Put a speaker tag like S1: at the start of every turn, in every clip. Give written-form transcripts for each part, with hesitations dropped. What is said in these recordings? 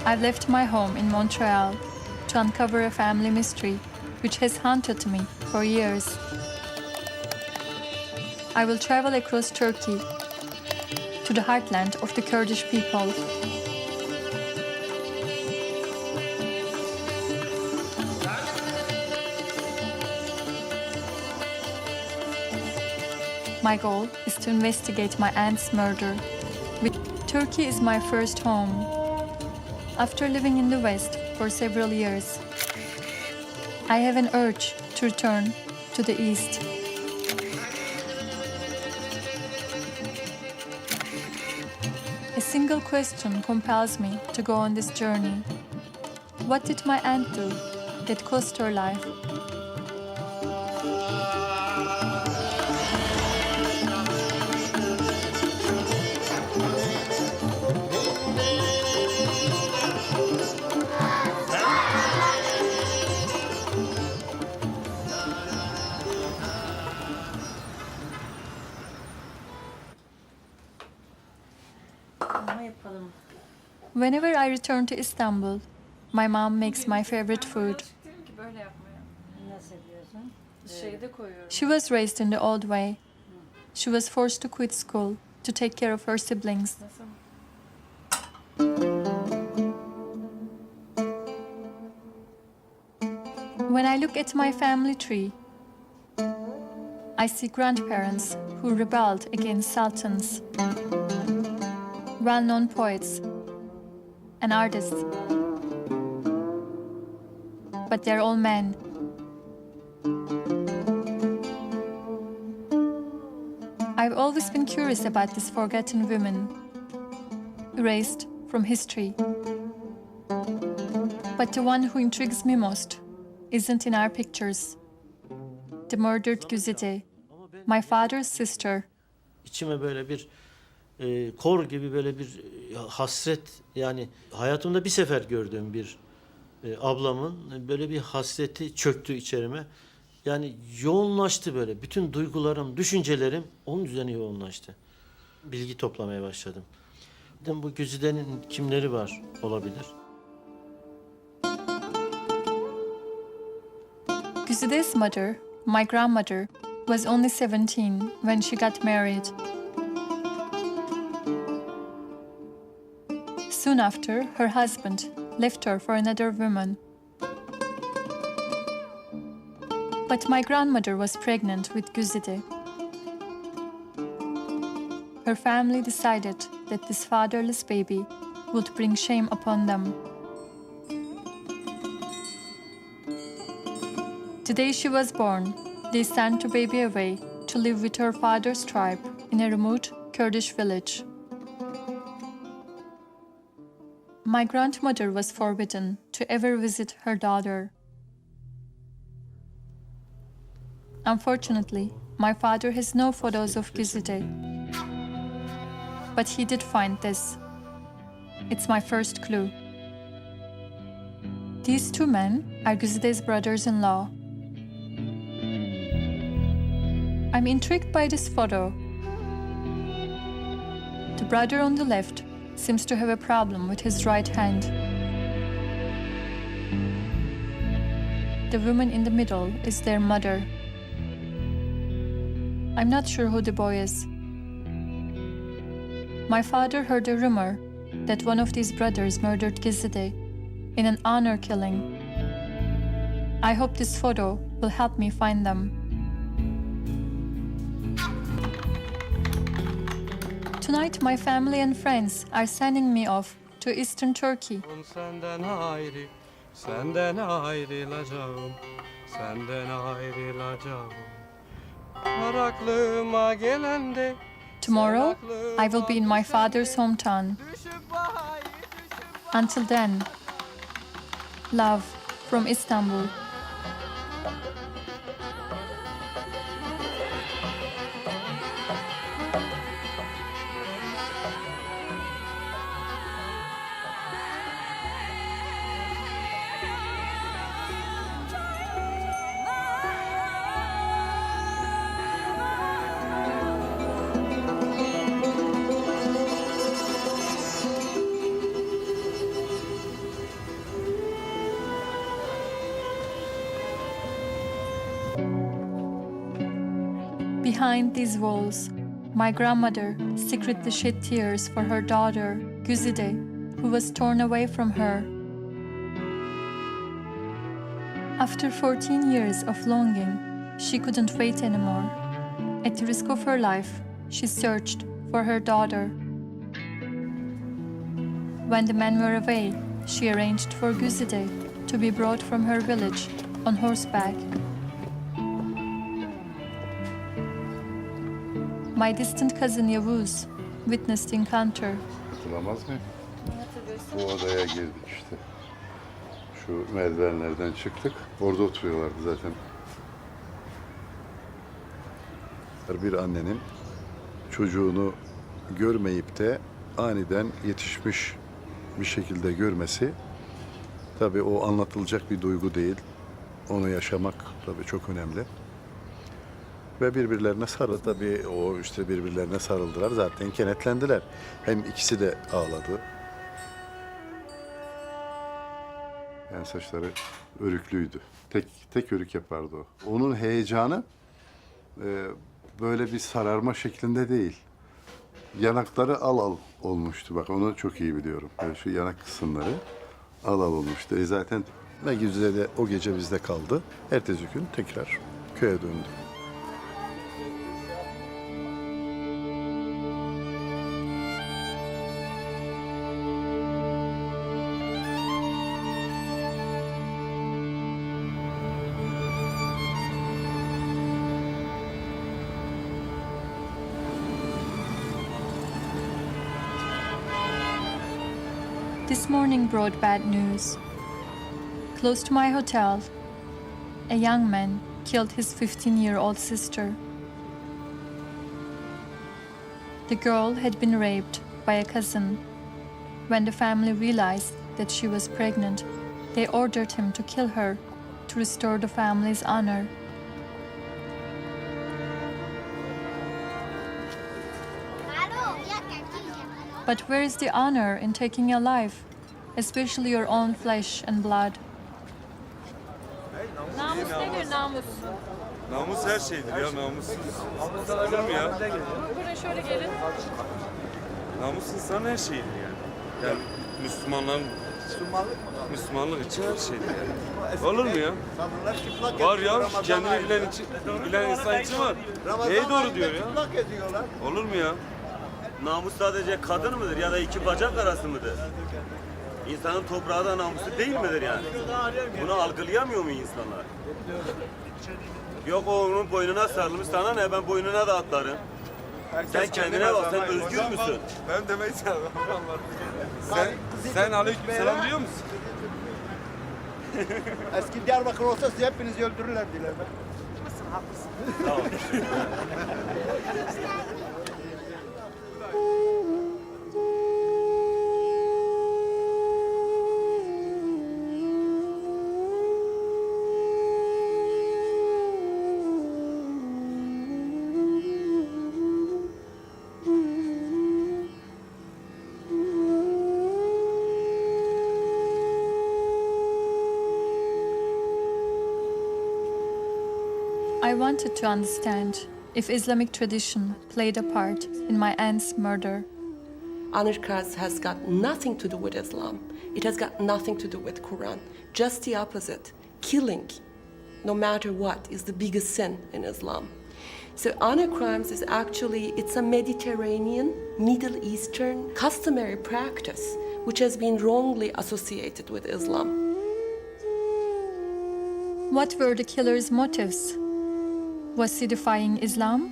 S1: I've left my home in Montreal to uncover a family mystery which has haunted me for years. I will travel across Turkey to the heartland of the Kurdish people. My goal is to investigate my aunt's murder. Turkey is my first home. After living in the West for several years, I have an urge to return to the East. A single question compels me to go on this journey. What did my aunt do that cost her life? Whenever I return to Istanbul, my mom makes my favorite food. She was raised in the old way. She was forced to quit school to take care of her siblings. When I look at my family tree, I see grandparents who rebelled against sultans, well-known poets and artists, but they're all men. I've always been curious about these forgotten women, erased from history. But the one who intrigues me most isn't in our pictures. The murdered Güzide, my father's sister.
S2: İçime böyle bir kor gibi böyle bir hasret, yani hayatımda bir sefer gördüğüm bir ablamın böyle bir hasreti çöktü içerime. Yani yoğunlaştı böyle. Bütün duygularım, düşüncelerim onun üzerine yoğunlaştı. Bilgi toplamaya başladım. Dedim bu Güzide'nin kimleri var olabilir?
S1: Güzide's mother, my grandmother, was only 17 when she got married. Soon after, her husband left her for another woman. But my grandmother was pregnant with Güzide. Her family decided that this fatherless baby would bring shame upon them. The day she was born, they sent the baby away to live with her father's tribe in a remote Kurdish village. My grandmother was forbidden to ever visit her daughter. Unfortunately, my father has no photos of Güzide. But he did find this. It's my first clue. These two men are Güzide's brothers-in-law. I'm intrigued by this photo. The brother on the left seems to have a problem with his right hand. The woman in the middle is their mother. I'm not sure who the boy is. My father heard a rumor that one of these brothers murdered Güzide in an honor killing. I hope this photo will help me find them. Tonight, my family and friends are sending me off to Eastern Turkey.
S3: Senden ayrı, senden ayrılacağım, senden ayrılacağım. Araklığıma gelende.
S1: Tomorrow, I will be in my father's hometown. Until then, love from Istanbul. Behind these walls, my grandmother secretly shed tears for her daughter, Güzide, who was torn away from her. After 14 years of longing, she couldn't wait anymore. At the risk of her life, she searched for her daughter. When the men were away, she arranged for Güzide to be brought from her village on horseback. My distant cousin Yavuz witnessed the encounter.
S4: Hatırlamaz mıyım? Bu odaya girdik işte. Şu merdivenlerden çıktık. Orada oturuyorlardı zaten. Bir annenin çocuğunu görmeyip de aniden yetişmiş bir şekilde görmesi tabii o anlatılacak bir duygu değil. Onu yaşamak tabii çok önemli. Ve birbirlerine sarıldı. Tabii o işte birbirlerine sarıldılar. Zaten kenetlendiler. Hem ikisi de ağladı. Yani saçları örüklüydü. Tek örük yapardı o. Onun heyecanı böyle bir sararma şeklinde değil. Yanakları al olmuştu. Bak onu çok iyi biliyorum. Yani şu yanak kısımları al olmuştu. Zaten ne güzel de o gece bizde kaldı. Ertesi gün tekrar köye döndü.
S1: This morning brought bad news. Close to my hotel, a young man killed his 15-year-old sister. The girl had been raped by a cousin. When the family realized that she was pregnant, they ordered him to kill her to restore the family's honor. But where is the honor in taking a life, especially your own flesh and blood?
S5: Namus nedir namus?
S6: Namus her şeydir ya, namussuz. Olur mu ya?
S5: Buraya şöyle gelin.
S6: Namus insanın her şeyidir yani. Yani Müslümanlık için her şeydir yani. Olur mu ya? Var ya, kendini bilen insan için var. Neye doğru diyor ya? Olur mu ya?
S7: Namus sadece kadın mıdır ya da iki bacak arası mıdır? İnsanın toprağı da namusu değil midir yani? Bunu algılayamıyor mu insanlar? Yok o onun boynuna sarılmış, sana ne, ben boynuna da atlarım. Sen kendine bak, sen özgür müsün?
S6: Ben demeyi sevmem. Sen aleykümselam diyor musun?
S8: Eski Diyarbakır olsa sizi hepinizi öldürürler diler be.
S7: Tamam.
S1: I wanted to understand if Islamic tradition played a part in my aunt's murder.
S9: Honor crimes has got nothing to do with Islam. It has got nothing to do with Quran. Just the opposite. Killing, no matter what, is the biggest sin in Islam. So honor crimes is actually, it's a Mediterranean, Middle Eastern customary practice which has been wrongly associated with Islam.
S1: What were the killer's motives? Was he defying Islam?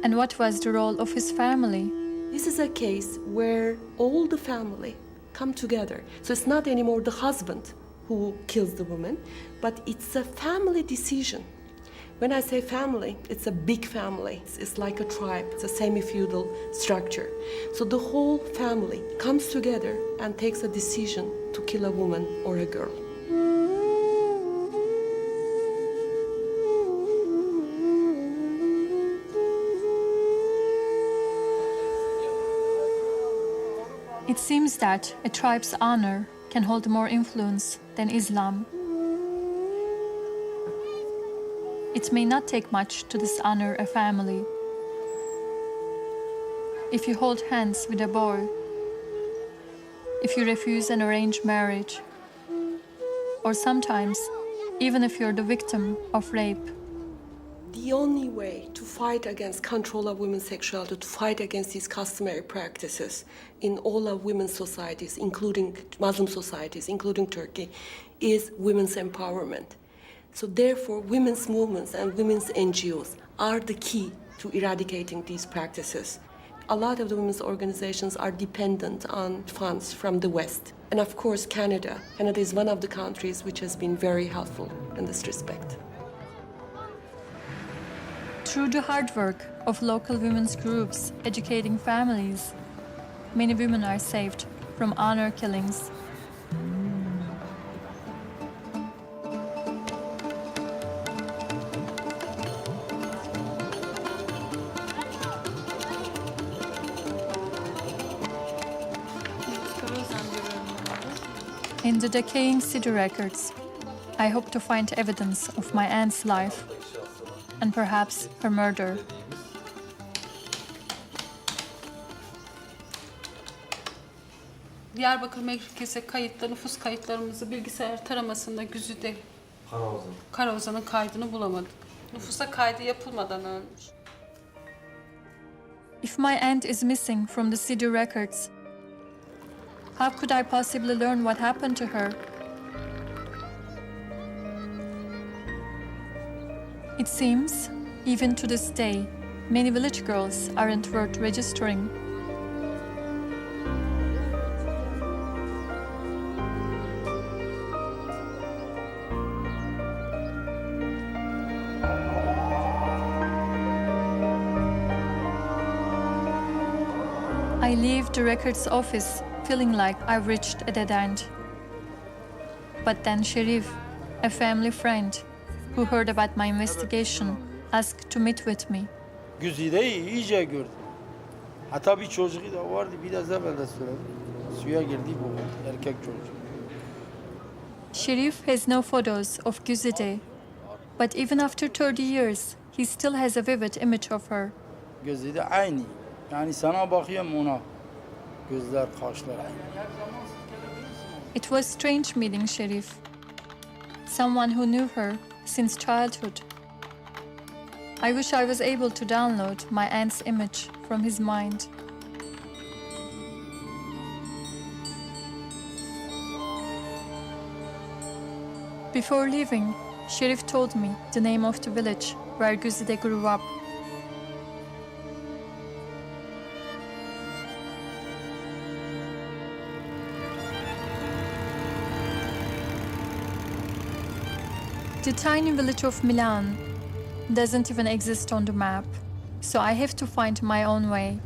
S1: And what was the role of his family?
S9: This is a case where all the family come together. So it's not anymore the husband who kills the woman, but it's a family decision. When I say family, it's a big family. It's like a tribe. It's a semi-feudal structure. So the whole family comes together and takes a decision to kill a woman or a girl.
S1: It seems that a tribe's honor can hold more influence than Islam. It may not take much to dishonor a family. If you hold hands with a boy, if you refuse an arranged marriage, or sometimes even if you're the victim of rape.
S9: The only way to fight against control of women's sexuality, to fight against these customary practices in all of women's societies, including Muslim societies, including Turkey, is women's empowerment. So therefore, women's movements and women's NGOs are the key to eradicating these practices. A lot of the women's organizations are dependent on funds from the West. And of course, Canada. Canada is one of the countries which has been very helpful in this respect.
S1: Through the hard work of local women's groups educating families, many women are saved from honor killings. In the decaying city records, I hope to find evidence of my aunt's life and perhaps her murder.
S5: Diyarbakır Merkezi kayıtlı nüfus kayıtlarımızı bilgisayar taramasında Güzide Karaozan'ın kaydını bulamadık. Nüfusa kaydı yapılmadan ölmüş.
S1: If my aunt is missing from the city records, how could I possibly learn what happened to her? It seems, even to this day, many village girls aren't worth registering. I leave the records office feeling like I've reached a dead end. But then Sherif, a family friend who heard about my investigation, asked to meet with me.
S10: Güzide'yi iyice gördüm. Hatta bir çocuğu da vardı, biraz evvel de söyledim. Suya girdi bu erkek çocuk.
S1: Sherif has no photos of Güzide, but even after 30 years, he still has a vivid image of her.
S10: Güzide aynı. Yani sana bakıyorum ona. Gözler, kaşlar aynı.
S1: It was strange meeting Sherif, someone who knew her since childhood. I wish I was able to download my aunt's image from his mind. Before leaving, Sherif told me the name of the village where Güzide grew up. The tiny village of Milan doesn't even exist on the map, so I have to find my own way.